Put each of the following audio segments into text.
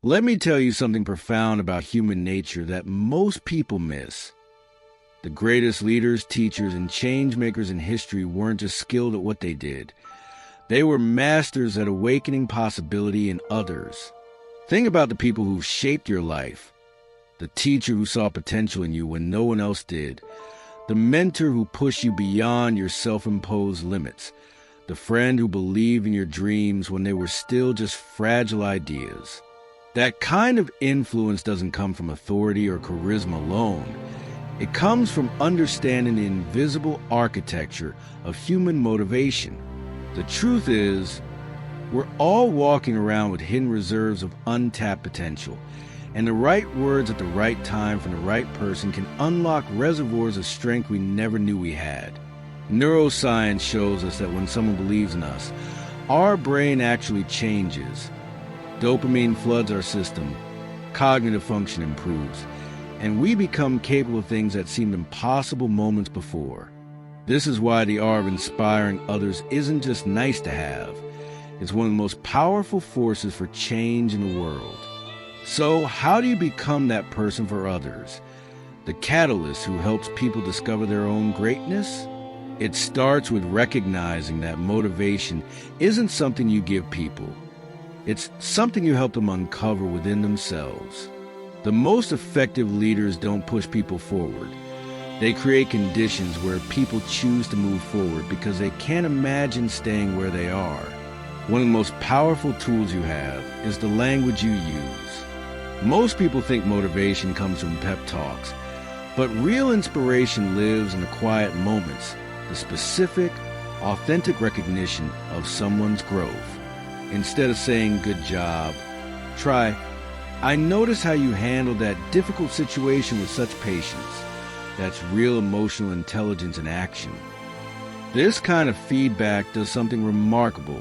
Let me tell you something profound about human nature that most people miss. The greatest leaders, teachers, and change makers in history weren't just skilled at what they did. They were masters at awakening possibility in others. Think about the people who shaped your life. The teacher who saw potential in you when no one else did. The mentor who pushed you beyond your self-imposed limits. The friend who believed in your dreams when they were still just fragile ideas. That kind of influence doesn't come from authority or charisma alone. It comes from understanding the invisible architecture of human motivation. The truth is, we're all walking around with hidden reserves of untapped potential, and the right words at the right time from the right person can unlock reservoirs of strength we never knew we had. Neuroscience shows us that when someone believes in us, our brain actually changes. Dopamine floods our system, cognitive function improves, and we become capable of things that seemed impossible moments before. This is why the art of inspiring others isn't just nice to have. It's one of the most powerful forces for change in the world. So, how do you become that person for others? The catalyst who helps people discover their own greatness? It starts with recognizing that motivation isn't something you give people. It's something you help them uncover within themselves. The most effective leaders don't push people forward. They create conditions where people choose to move forward because they can't imagine staying where they are. One of the most powerful tools you have is the language you use. Most people think motivation comes from pep talks, but real inspiration lives in the quiet moments, the specific, authentic recognition of someone's growth. Instead of saying, "Good job," try, "I notice how you handled that difficult situation with such patience." That's real emotional intelligence in action. This kind of feedback does something remarkable.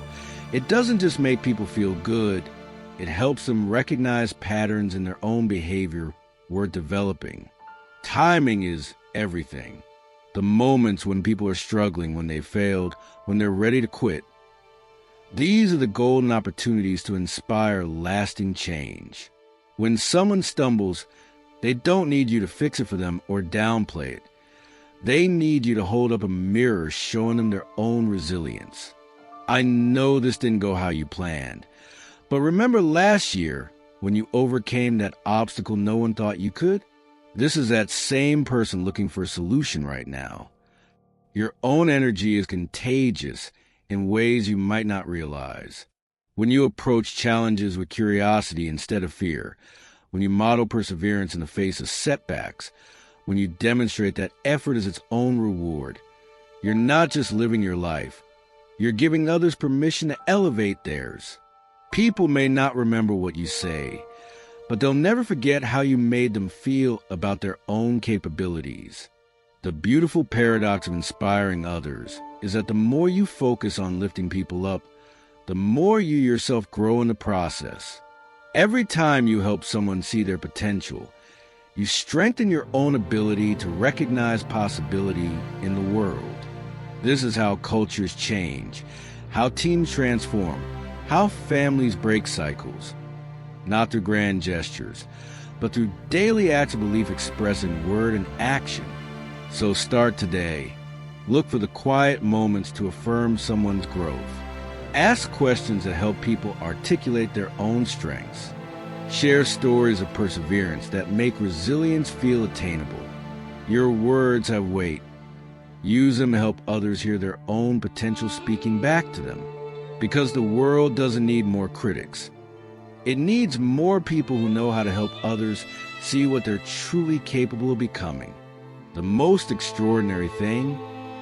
It doesn't just make people feel good, it helps them recognize patterns in their own behavior we're developing. Timing is everything. The moments when people are struggling, when they failed, when they're ready to quit. These are the golden opportunities to inspire lasting change. When someone stumbles, they don't need you to fix it for them or downplay it. They need you to hold up a mirror showing them their own resilience. I know this didn't go how you planned, but remember last year when you overcame that obstacle no one thought you could? This is that same person looking for a solution right now. Your own energy is contagious in ways you might not realize. When you approach challenges with curiosity instead of fear, when you model perseverance in the face of setbacks, when you demonstrate that effort is its own reward, you're not just living your life, you're giving others permission to elevate theirs. People may not remember what you say, but they'll never forget how you made them feel about their own capabilities. The beautiful paradox of inspiring others is that the more you focus on lifting people up, the more you yourself grow in the process. Every time you help someone see their potential, you strengthen your own ability to recognize possibility in the world. This is how cultures change, how teams transform, how families break cycles. Not through grand gestures, but through daily acts of belief expressed in word and action. So start today. Look for the quiet moments to affirm someone's growth. Ask questions that help people articulate their own strengths. Share stories of perseverance that make resilience feel attainable. Your words have weight. Use them to help others hear their own potential speaking back to them. Because the world doesn't need more critics. It needs more people who know how to help others see what they're truly capable of becoming. The most extraordinary thing,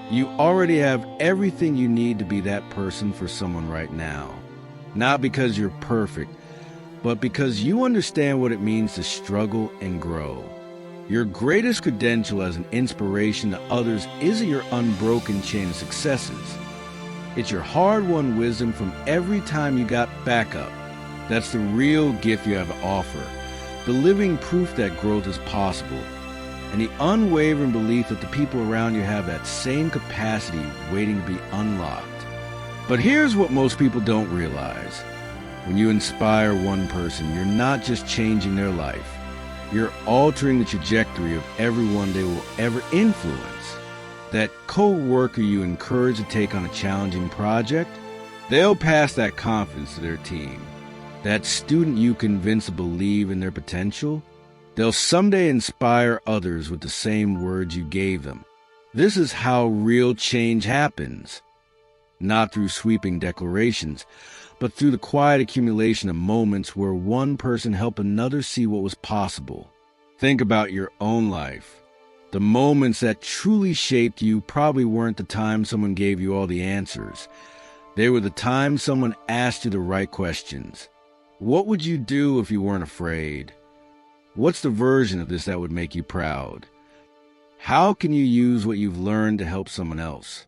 you already have everything you need to be that person for someone right now. Not because you're perfect, but because you understand what it means to struggle and grow. Your greatest credential as an inspiration to others isn't your unbroken chain of successes. It's your hard-won wisdom from every time you got back up. That's the real gift you have to offer, the living proof that growth is possible, and the unwavering belief that the people around you have that same capacity waiting to be unlocked. But here's what most people don't realize. When you inspire one person, you're not just changing their life. You're altering the trajectory of everyone they will ever influence. That co-worker you encourage to take on a challenging project, they'll pass that confidence to their team. That student you convince to believe in their potential, they'll someday inspire others with the same words you gave them. This is how real change happens. Not through sweeping declarations, but through the quiet accumulation of moments where one person helped another see what was possible. Think about your own life. The moments that truly shaped you probably weren't the time someone gave you all the answers. They were the time someone asked you the right questions. What would you do if you weren't afraid? What's the version of this that would make you proud? How can you use what you've learned to help someone else?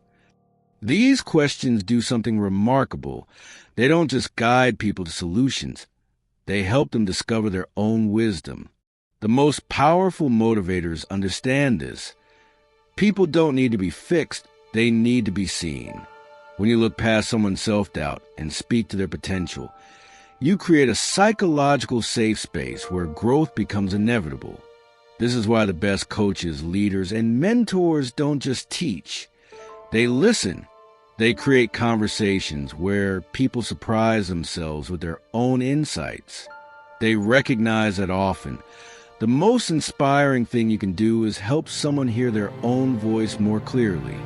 These questions do something remarkable. They don't just guide people to solutions. They help them discover their own wisdom. The most powerful motivators understand this. People don't need to be fixed. They need to be seen. When you look past someone's self-doubt and speak to their potential, you create a psychological safe space where growth becomes inevitable. This is why the best coaches, leaders, and mentors don't just teach. They listen. They create conversations where people surprise themselves with their own insights. They recognize that often, the most inspiring thing you can do is help someone hear their own voice more clearly.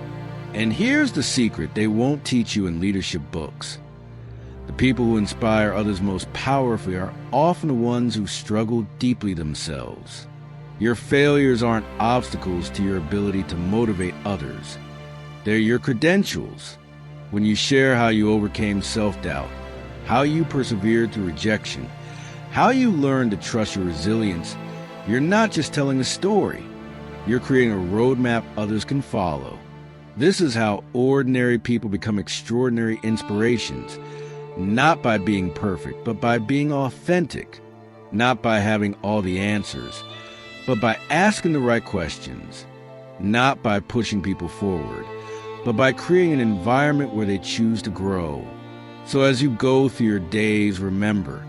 And here's the secret they won't teach you in leadership books. The people who inspire others most powerfully are often the ones who struggle deeply themselves. Your failures aren't obstacles to your ability to motivate others. They're your credentials. When you share how you overcame self-doubt, how you persevered through rejection, how you learned to trust your resilience, you're not just telling a story. You're creating a roadmap others can follow. This is how ordinary people become extraordinary inspirations, not by being perfect, but by being authentic, not by having all the answers, but by asking the right questions, not by pushing people forward, but by creating an environment where they choose to grow. So as you go through your days, remember,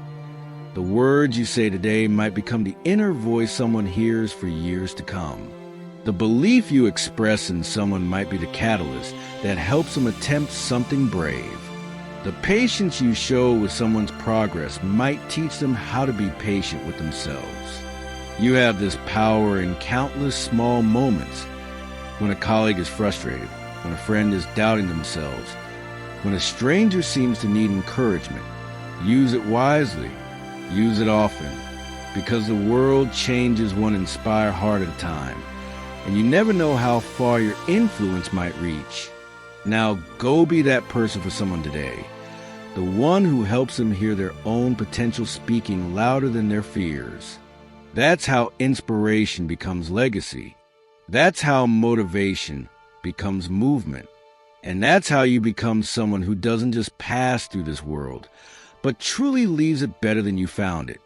the words you say today might become the inner voice someone hears for years to come. The belief you express in someone might be the catalyst that helps them attempt something brave. The patience you show with someone's progress might teach them how to be patient with themselves. You have this power in countless small moments. When a colleague is frustrated, when a friend is doubting themselves, when a stranger seems to need encouragement, use it wisely, use it often, because the world changes one inspired heart at a time, and you never know how far your influence might reach. Now go be that person for someone today, the one who helps them hear their own potential speaking louder than their fears. That's how inspiration becomes legacy. That's how motivation becomes movement. And that's how you become someone who doesn't just pass through this world, but truly leaves it better than you found it.